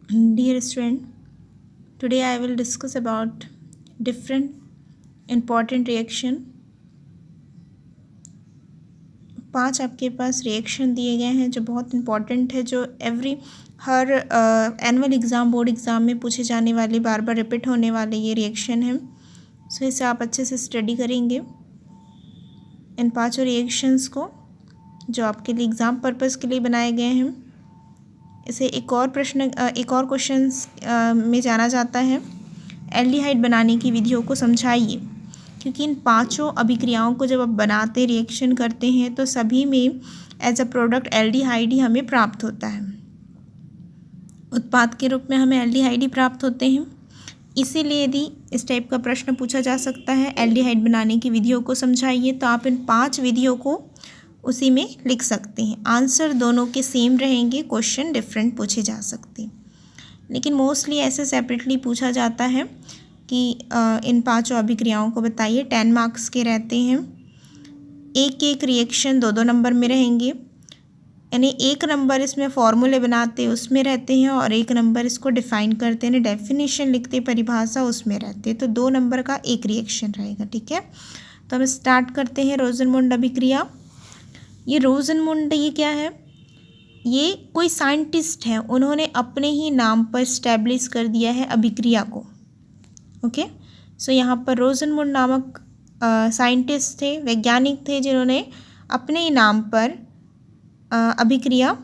Dear student, today I will discuss about different important reaction. 5 आपके पास reaction दिए गए हैं जो बहुत इंपॉर्टेंट है, जो हर एनुअल एग्ज़ाम, बोर्ड एग्ज़ाम में पूछे जाने वाले, बार बार रिपीट होने वाले ये रिएक्शन हैं. सो इसे आप अच्छे से स्टडी करेंगे. इन 5 रिएक्शंस को जो आपके लिए एग्ज़ाम पर्पज़ के लिए बनाए गए हैं, इसे एक और क्वेश्चन में जाना जाता है. एल्डिहाइड बनाने की विधियों को समझाइए. क्योंकि इन 5 अभिक्रियाओं को जब आप बनाते, रिएक्शन करते हैं, तो सभी में एज अ प्रोडक्ट एल्डिहाइड ही हमें प्राप्त होता है. उत्पाद के रूप में हमें एल्डिहाइड ही प्राप्त होते हैं. इसीलिए यदि इस टाइप का प्रश्न पूछा जा सकता है, एल्डिहाइड बनाने की विधियों को समझाइए, तो आप इन 5 विधियों को उसी में लिख सकते हैं. आंसर दोनों के सेम रहेंगे, क्वेश्चन डिफरेंट पूछे जा सकते हैं. लेकिन मोस्टली ऐसे सेपरेटली पूछा जाता है कि इन 5 अभिक्रियाओं को बताइए. 10 मार्क्स के रहते हैं. एक रिएक्शन 2 नंबर में रहेंगे, यानी 1 नंबर इसमें फॉर्मूले बनाते उसमें रहते हैं और 1 नंबर इसको डिफ़ाइन करते हैं, डेफिनेशन लिखते, परिभाषा उसमें रहते हैं. तो 2 नंबर का एक रिएक्शन रहेगा. ठीक है, तो हम स्टार्ट करते हैं. रोजनमुंड अभिक्रिया. ये रोजनमुंड ये क्या है? ये कोई साइंटिस्ट है, उन्होंने अपने ही नाम पर इस्टेब्लिश कर दिया है अभिक्रिया को. ओके, सो यहाँ पर रोजनमुंड नामक साइंटिस्ट थे, वैज्ञानिक थे, जिन्होंने अपने ही नाम पर अभिक्रिया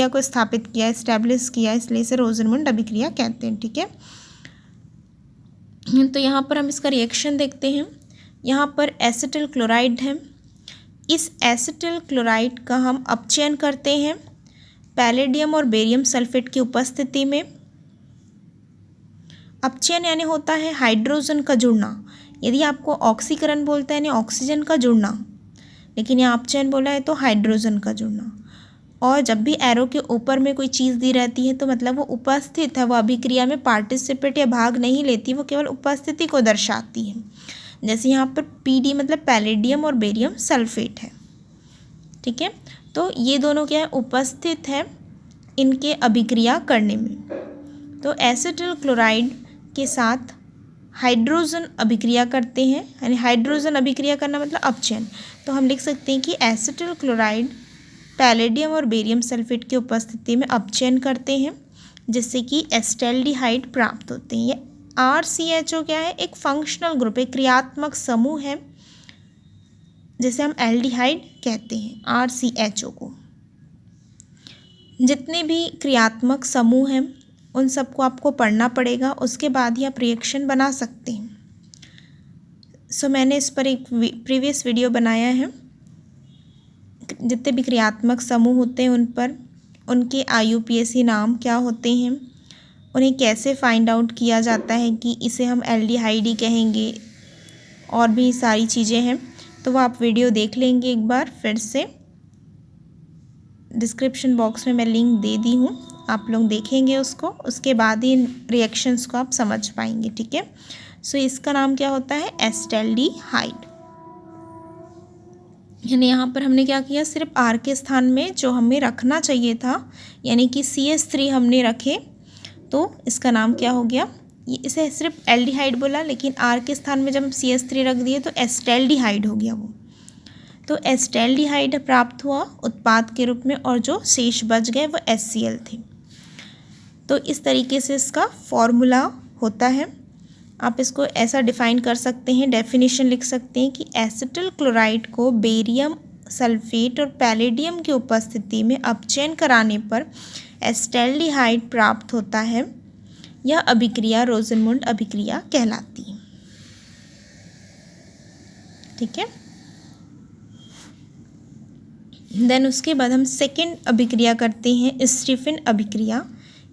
को स्थापित किया, इस्टेब्लिश किया, इसलिए इसे रोजनमुंड अभिक्रिया कहते हैं. ठीक है, तो यहाँ पर हम इसका रिएक्शन देखते हैं. यहाँ पर एसिटिल क्लोराइड है. इस एसिटिल क्लोराइड का हम अपचयन करते हैं पैलेडियम और बेरियम सल्फेट की उपस्थिति में. अपचयन यानी होता है हाइड्रोजन का जुड़ना. यदि आपको ऑक्सीकरण बोलता है यानी ऑक्सीजन का जुड़ना, लेकिन यहाँ अपचयन बोला है तो हाइड्रोजन का जुड़ना. और जब भी एरो के ऊपर में कोई चीज़ दी रहती है तो मतलब वो उपस्थित है, वो अभिक्रिया में पार्टिसिपेट या भाग नहीं लेती, वो केवल उपस्थिति को दर्शाती है. जैसे यहाँ पर PD मतलब पैलेडियम और बेरियम सल्फेट है. ठीक है, तो ये दोनों क्या है? उपस्थित है इनके अभिक्रिया करने में. तो एसिटिल क्लोराइड के साथ हाइड्रोजन अभिक्रिया करते हैं, यानी हाइड्रोजन अभिक्रिया करना मतलब अपचयन. तो हम लिख सकते हैं कि एसिटिल क्लोराइड पैलेडियम और बेरियम सल्फेट की उपस्थिति में अपचयन करते हैं, जिससे कि एस्टेल्डिहाइड प्राप्त होते हैं. ये RCHO क्या है? एक फंक्शनल ग्रुप, एक क्रियात्मक समूह है, जिसे हम एल्डिहाइड कहते हैं, RCHO को. जितने भी क्रियात्मक समूह हैं उन सबको आपको पढ़ना पड़ेगा, उसके बाद ही आप रिएक्शन बना सकते हैं. सो मैंने इस पर एक प्रीवियस वीडियो बनाया है. जितने भी क्रियात्मक समूह होते हैं उन पर, उनके IUPAC नाम क्या होते हैं, उन्हें कैसे फाइंड आउट किया जाता है कि इसे हम एल्डिहाइड ही कहेंगे, और भी सारी चीज़ें हैं. तो वो आप वीडियो देख लेंगे एक बार फिर से. डिस्क्रिप्शन बॉक्स में मैं लिंक दे दी हूँ, आप लोग देखेंगे उसको, उसके बाद ही रिएक्शंस को आप समझ पाएंगे. ठीक है, सो इसका नाम क्या होता है? एस्टेल्डिहाइड. यानी यहाँ पर हमने क्या किया? सिर्फ R के स्थान में जो हमें रखना चाहिए था, यानी कि CH3 हमने रखे, तो इसका नाम क्या हो गया? इसे सिर्फ एल्डिहाइड बोला, लेकिन R के स्थान में जब हम CH3 रख दिए तो एस्टेल्डिहाइड हो गया वो. तो एस्टेल्डिहाइड प्राप्त हुआ उत्पाद के रूप में, और जो शेष बच गए वो HCl थे. तो इस तरीके से इसका फॉर्मूला होता है. आप इसको ऐसा डिफ़ाइन कर सकते हैं, डेफिनेशन लिख सकते हैं कि एसिटिल क्लोराइड को बेरियम सल्फेट और पैलेडियम की उपस्थिति में अपचयन कराने पर एस्टेल्डिहाइड प्राप्त होता है. यह अभिक्रिया रोजनमुंड अभिक्रिया कहलाती है. ठीक है, देन उसके बाद हम सेकेंड अभिक्रिया करते हैं, स्टीफन अभिक्रिया.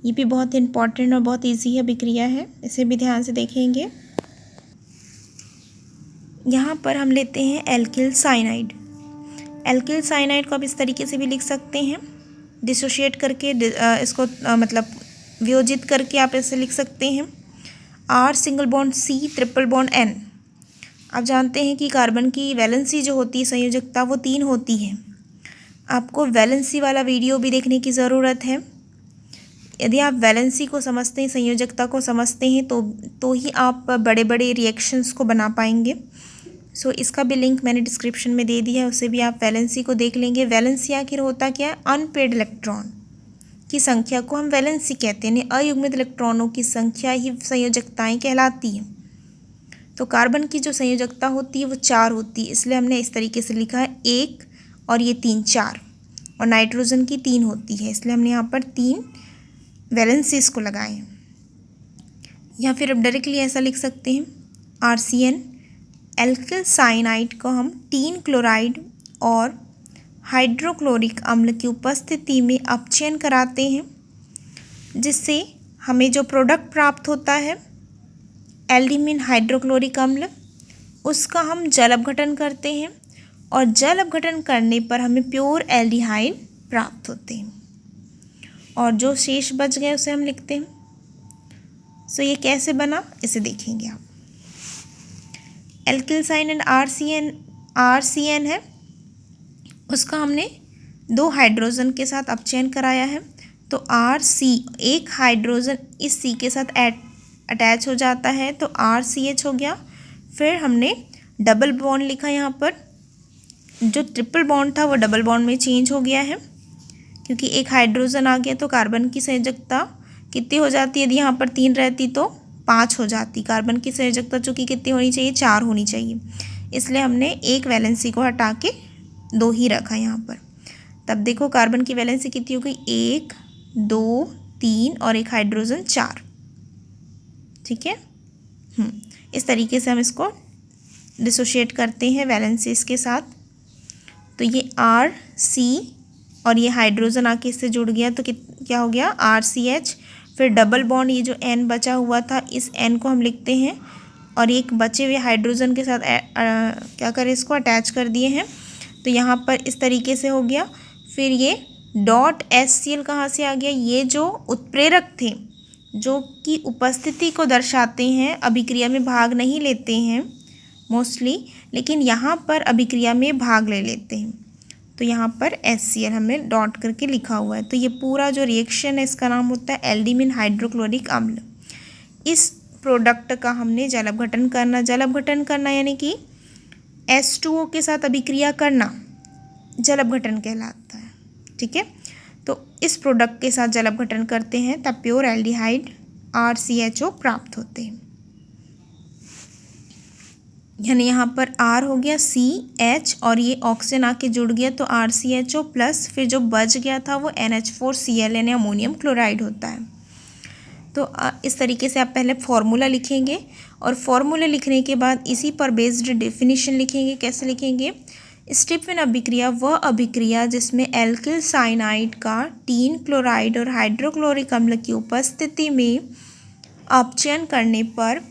ये भी बहुत इंपॉर्टेंट और बहुत इजी अभिक्रिया है, इसे भी ध्यान से देखेंगे. यहाँ पर हम लेते हैं एल्किल साइनाइड. एल्किल साइनाइड को आप इस तरीके से भी लिख सकते हैं, डिसोशिएट करके, इसको मतलब वियोजित करके आप ऐसे लिख सकते हैं. R single bond C triple bond N. आप जानते हैं कि कार्बन की वैलेंसी जो होती है, संयोजकता, वो 3 होती है. आपको वैलेंसी वाला वीडियो भी देखने की ज़रूरत है. यदि आप वैलेंसी को समझते हैं, संयोजकता को समझते हैं तो ही आप बड़े बड़े रिएक्शंस को बना पाएंगे। सो इसका भी लिंक मैंने डिस्क्रिप्शन में दे दिया है, उससे भी आप वैलेंसी को देख लेंगे। वैलेंसी आखिर होता क्या है? अनपेड इलेक्ट्रॉन की संख्या को हम वैलेंसी कहते हैं। अयुग्मित इलेक्ट्रॉनों की संख्या ही संयोजकताएं कहलाती हैं। तो कार्बन की जो संयोजकता होती है वो 4 होती है, इसलिए हमने इस तरीके से लिखा है 1 और ये 3 4, और नाइट्रोजन की 3 होती है, इसलिए हमने यहाँ पर 3 वैलेंसीज को लगाए हैं। या फिर अब डायरेक्टली ऐसा लिख सकते हैं RCN एल्किल साइनाइड को हम टीन क्लोराइड और हाइड्रोक्लोरिक अम्ल की उपस्थिति में अपचयन कराते हैं, जिससे हमें जो प्रोडक्ट प्राप्त होता है एल्डिमिन हाइड्रोक्लोरिक अम्ल, उसका हम जल अपघटन करते हैं और जल अपघटन करने पर हमें प्योर एल्डिहाइड प्राप्त होते हैं, और जो शेष बच गए उसे हम लिखते हैं। सो ये कैसे बना इसे देखेंगे आप। एल्किल साइन एंड RCN है, उसका हमने 2 हाइड्रोजन के साथ अपचयन कराया है, तो RC एक हाइड्रोजन इस C के साथ अटैच हो जाता है तो RCH हो गया। फिर हमने डबल बॉन्ड लिखा, यहाँ पर जो ट्रिपल बॉन्ड था वो डबल बॉन्ड में चेंज हो गया है, क्योंकि एक हाइड्रोजन आ गया तो कार्बन की संयोजकता कितनी हो जाती है? यदि यहाँ पर 3 रहती तो 5 हो जाती। कार्बन की संयोजकता चूँकि कितनी होनी चाहिए? 4 होनी चाहिए, इसलिए हमने एक वैलेंसी को हटा के 2 ही रखा यहाँ पर। तब देखो कार्बन की वैलेंसी कितनी हो गई? 1 2 3 और एक हाइड्रोजन 4। ठीक है, इस तरीके से हम इसको डिसोशिएट करते हैं वैलेंसीज के साथ। तो ये RC और ये हाइड्रोजन आके इससे जुड़ गया तो क्या हो गया? RCH। फिर डबल बॉन्ड, ये जो N बचा हुआ था इस N को हम लिखते हैं और एक बचे हुए हाइड्रोजन के साथ क्या करें? इसको अटैच कर दिए हैं, तो यहाँ पर इस तरीके से हो गया। फिर ये डॉट HCl कहाँ से आ गया? ये जो उत्प्रेरक थे जो कि उपस्थिति को दर्शाते हैं, अभिक्रिया में भाग नहीं लेते हैं मोस्टली, लेकिन यहाँ पर अभिक्रिया में भाग ले लेते हैं, तो यहाँ पर HCl हमने डॉट करके लिखा हुआ है। तो ये पूरा जो रिएक्शन है इसका नाम होता है एल्डिमिन हाइड्रोक्लोरिक अम्ल। इस प्रोडक्ट का हमने जल अपघटन करना। जल अपघटन करना यानी कि H2O के साथ अभिक्रिया करना जल अपघटन कहलाता है। ठीक है, तो इस प्रोडक्ट के साथ जल अपघटन करते हैं तब प्योर एल्डिहाइड RCHO प्राप्त होते हैं। यानी यहाँ पर R हो गया CH और ये ऑक्सीजन आके जुड़ गया तो RCHO प्लस, फिर जो बच गया था वो NH4Cl यानी अमोनियम क्लोराइड होता है। तो इस तरीके से आप पहले फॉर्मूला लिखेंगे और फॉर्मूला लिखने के बाद इसी पर बेस्ड डेफिनेशन लिखेंगे। कैसे लिखेंगे? स्टीफन अभिक्रिया वह अभिक्रिया जिसमें एल्किल साइनाइड का टीन क्लोराइड और हाइड्रोक्लोरिक अम्ल की उपस्थिति में अपचयन करने पर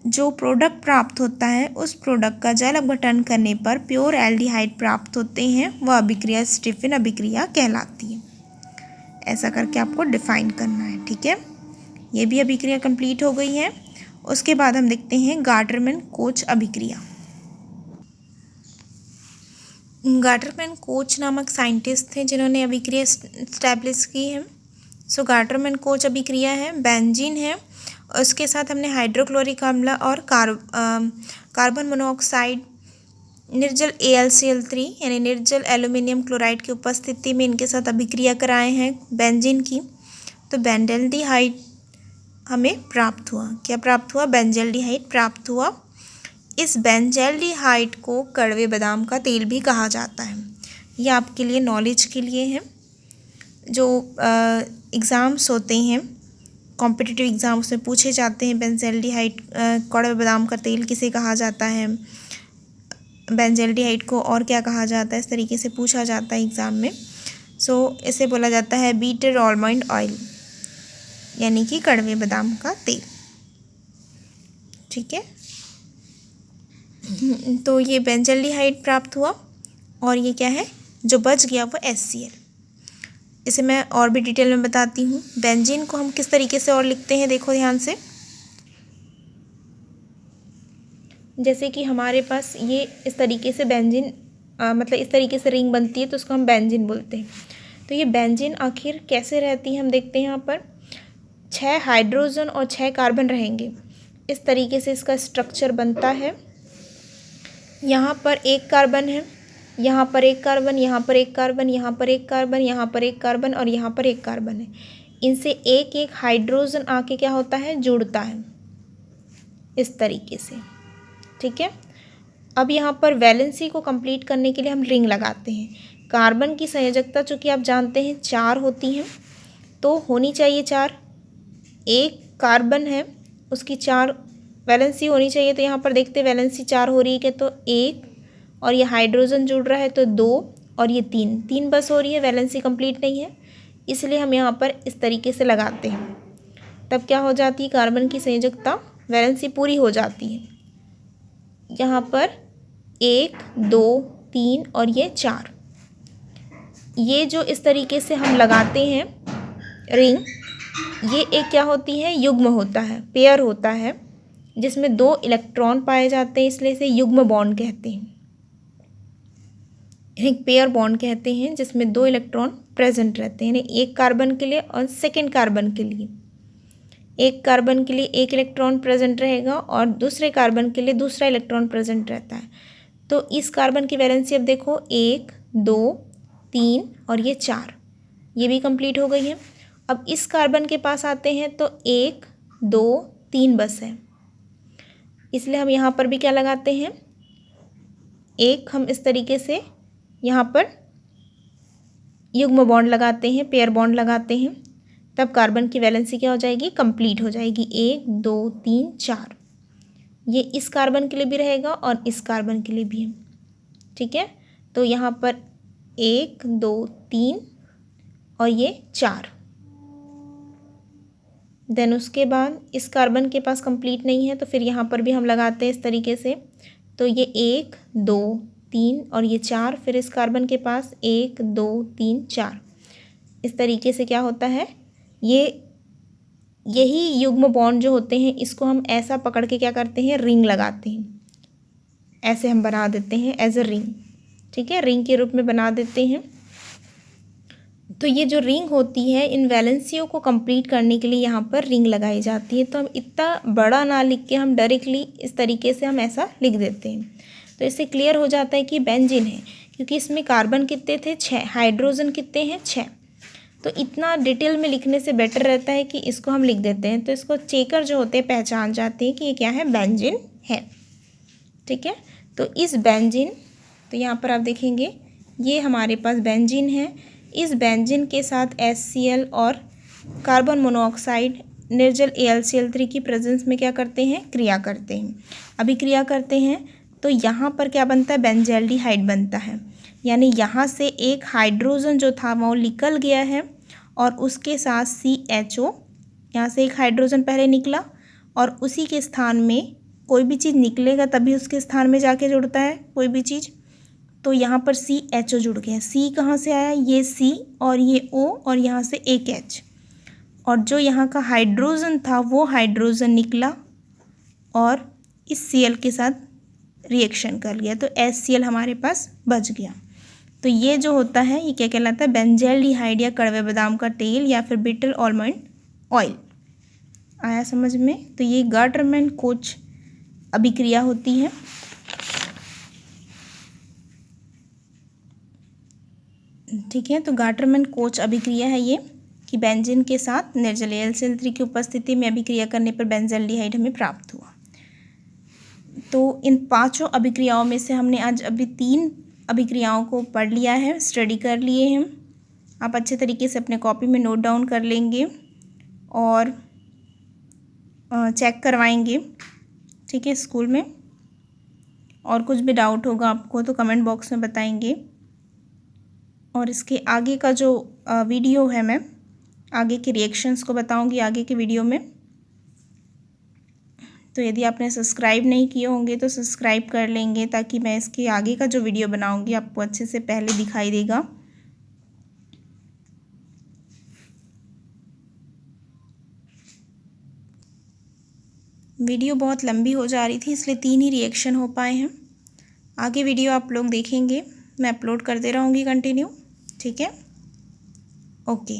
जो प्रोडक्ट प्राप्त होता है उस प्रोडक्ट का जल अपघटन करने पर प्योर एल्डिहाइड प्राप्त होते हैं, वह अभिक्रिया स्टीफन अभिक्रिया कहलाती है। ऐसा करके आपको डिफाइन करना है। ठीक है, ये भी अभिक्रिया कंप्लीट हो गई है। उसके बाद हम देखते हैं गाटरमैन कोच अभिक्रिया। गाटरमैन कोच नामक साइंटिस्ट थे जिन्होंने अभिक्रिया इस्टेब्लिश की है। सो गाटरमैन कोच अभिक्रिया है, बेंजीन है, उसके साथ हमने हाइड्रोक्लोरिक अम्ल और कार्बन मोनोऑक्साइड निर्जल AlCl3 यानी निर्जल एल्यूमिनियम क्लोराइड की उपस्थिति में इनके साथ अभिक्रिया कराए हैं बेंजीन की, तो बेंजल्डिहाइड हमें प्राप्त हुआ। क्या प्राप्त हुआ? बेंजल्डिहाइड प्राप्त हुआ। इस बेंजल्डिहाइड को कड़वे बादाम का तेल भी कहा जाता है। ये आपके लिए नॉलेज के लिए है। जो एग्ज़ाम्स होते हैं कॉम्पिटिटिव एग्ज़ाम, उसमें पूछे जाते हैं बेंजल्डिहाइड कड़वे बादाम का तेल किसे कहा जाता है, बेंजल्डिहाइड को और क्या कहा जाता है, इस तरीके से पूछा जाता है एग्ज़ाम में। सो इसे बोला जाता है बीटर आलमंड ऑयल, यानी कि कड़वे बादाम का तेल। ठीक है, तो ये बेंजल्डिहाइड प्राप्त हुआ और ये क्या है जो बच गया वो HCl। इसे मैं और भी डिटेल में बताती हूँ। बेंजीन को हम किस तरीके से और लिखते हैं, देखो ध्यान से। जैसे कि हमारे पास ये इस तरीके से बेंजीन मतलब इस तरीके से रिंग बनती है तो उसको हम बेंजीन बोलते हैं। तो ये बेंजीन आखिर कैसे रहती है हम देखते हैं। यहाँ पर 6 हाइड्रोजन और 6 कार्बन रहेंगे, इस तरीके से इसका स्ट्रक्चर बनता है। यहाँ पर एक कार्बन है, यहाँ पर एक कार्बन, यहाँ पर एक कार्बन, यहाँ पर एक कार्बन, यहाँ पर एक कार्बन और यहाँ पर एक कार्बन है। इनसे एक एक हाइड्रोजन आके क्या होता है, जुड़ता है इस तरीके से। ठीक है, अब यहाँ पर वैलेंसी को कंप्लीट करने के लिए हम रिंग लगाते हैं। कार्बन की संयोजकता चूँकि आप जानते हैं 4 होती हैं, तो होनी चाहिए 4। एक कार्बन है उसकी 4 वैलेंसी होनी चाहिए, तो यहाँ पर देखते हैं वैलेंसी 4 हो रही है, तो 1 और ये हाइड्रोजन जुड़ रहा है तो 2 और ये 3 बस हो रही है, वैलेंसी कंप्लीट नहीं है, इसलिए हम यहाँ पर इस तरीके से लगाते हैं। तब क्या हो जाती है, कार्बन की संयोजकता वैलेंसी पूरी हो जाती है। यहाँ पर 1 2 3 और ये 4, ये जो इस तरीके से हम लगाते हैं रिंग, ये एक क्या होती है, युग्म होता है, पेयर होता है, जिसमें 2 इलेक्ट्रॉन पाए जाते हैं, इसलिए इसे युग्म बॉन्ड कहते हैं। एक पेयर बॉन्ड कहते हैं जिसमें 2 इलेक्ट्रॉन प्रेजेंट रहते हैं, यानी एक कार्बन के लिए और सेकेंड कार्बन के लिए। एक कार्बन के लिए एक इलेक्ट्रॉन प्रेजेंट रहेगा और दूसरे कार्बन के लिए दूसरा इलेक्ट्रॉन प्रेजेंट रहता है। तो इस कार्बन की वैलेंसी अब देखो 1 2 3 और ये 4, ये भी कंप्लीट हो गई है। अब इस कार्बन के पास आते हैं तो 1 2 3 बस है, इसलिए हम यहाँ पर भी क्या लगाते हैं, एक हम इस तरीके से यहाँ पर युग्म बॉन्ड लगाते हैं, पेयर बॉन्ड लगाते हैं, तब कार्बन की वैलेंसी क्या हो जाएगी, कंप्लीट हो जाएगी। 1 2 3 4, ये इस कार्बन के लिए भी रहेगा और इस कार्बन के लिए भी है। ठीक है, तो यहाँ पर 1 2 3 और ये 4। देन उसके बाद इस कार्बन के पास कंप्लीट नहीं है, तो फिर यहाँ पर भी हम लगाते हैं इस तरीके से, तो ये 1 2 3 और ये 4, फिर इस कार्बन के पास 1 2 3 4। इस तरीके से क्या होता है, यही युग्म बॉन्ड जो होते हैं, इसको हम ऐसा पकड़ के क्या करते हैं, रिंग लगाते हैं, ऐसे हम बना देते हैं एज अ रिंग। ठीक है, रिंग के रूप में बना देते हैं। तो ये जो रिंग होती है, इन वैलेंसियों को कंप्लीट करने के लिए यहाँ पर रिंग लगाई जाती है। तो हम इतना बड़ा ना लिख के हम डायरेक्टली इस तरीके से हम ऐसा लिख देते हैं, तो इससे क्लियर हो जाता है कि बेंजीन है, क्योंकि इसमें कार्बन कितने थे, 6, हाइड्रोजन कितने हैं, 6। तो इतना डिटेल में लिखने से बेटर रहता है कि इसको हम लिख देते हैं, तो इसको चेकर जो होते हैं पहचान जाते हैं कि ये क्या है, बेंजीन है। ठीक है, तो इस बेंजीन, तो यहाँ पर आप देखेंगे ये हमारे पास बेंजीन है। इस बेंजीन के साथ HCl और कार्बन मोनोऑक्साइड निर्जल AlCl3 की प्रेजेंस में क्या करते हैं, क्रिया करते हैं। अभिक्रिया करते हैं तो यहाँ पर क्या बनता है, बेंजल्डिहाइड बनता है, यानी यहाँ से एक हाइड्रोजन जो था वो निकल गया है और उसके साथ CHO, यहाँ से एक हाइड्रोजन पहले निकला और उसी के स्थान में कोई भी चीज़ निकलेगा तभी उसके स्थान में जाके जुड़ता है कोई भी चीज़। तो यहाँ पर CHO जुड़ गया। C कहाँ से आया, ये C और ये O और यहाँ से एक H, और जो यहाँ का हाइड्रोजन था वो हाइड्रोजन निकला और इस Cl के साथ रिएक्शन कर लिया, तो HCl हमारे पास बच गया। तो ये जो होता है ये क्या कहलाता है, बेंजल्डिहाइड या कड़वे बादाम का तेल या फिर बिटर आलमंड ऑयल। आया समझ में। तो ये गाटरमैन कोच अभिक्रिया होती है। ठीक है, तो गाटरमैन कोच अभिक्रिया है ये, कि बेंजीन के साथ निर्जल AlCl3 की उपस्थिति में अभिक्रिया करने पर बेंजल्डिहाइड हमें प्राप्त हुआ। तो इन 5 अभिक्रियाओं में से हमने आज अभी 3 अभिक्रियाओं को पढ़ लिया है, स्टडी कर लिए हैं। आप अच्छे तरीके से अपने कॉपी में नोट डाउन कर लेंगे और चेक करवाएंगे। ठीक है, स्कूल में। और कुछ भी डाउट होगा आपको तो कमेंट बॉक्स में बताएंगे। और इसके आगे का जो वीडियो है, मैं आगे के रिएक्शंस को बताऊंगी आगे के वीडियो में। तो यदि आपने सब्सक्राइब नहीं किए होंगे तो सब्सक्राइब कर लेंगे, ताकि मैं इसके आगे का जो वीडियो बनाऊंगी आपको अच्छे से पहले दिखाई देगा। वीडियो बहुत लंबी हो जा रही थी, इसलिए 3 ही रिएक्शन हो पाए हैं। आगे वीडियो आप लोग देखेंगे, मैं अपलोड करते रहूँगी कंटिन्यू। ठीक है। ओके।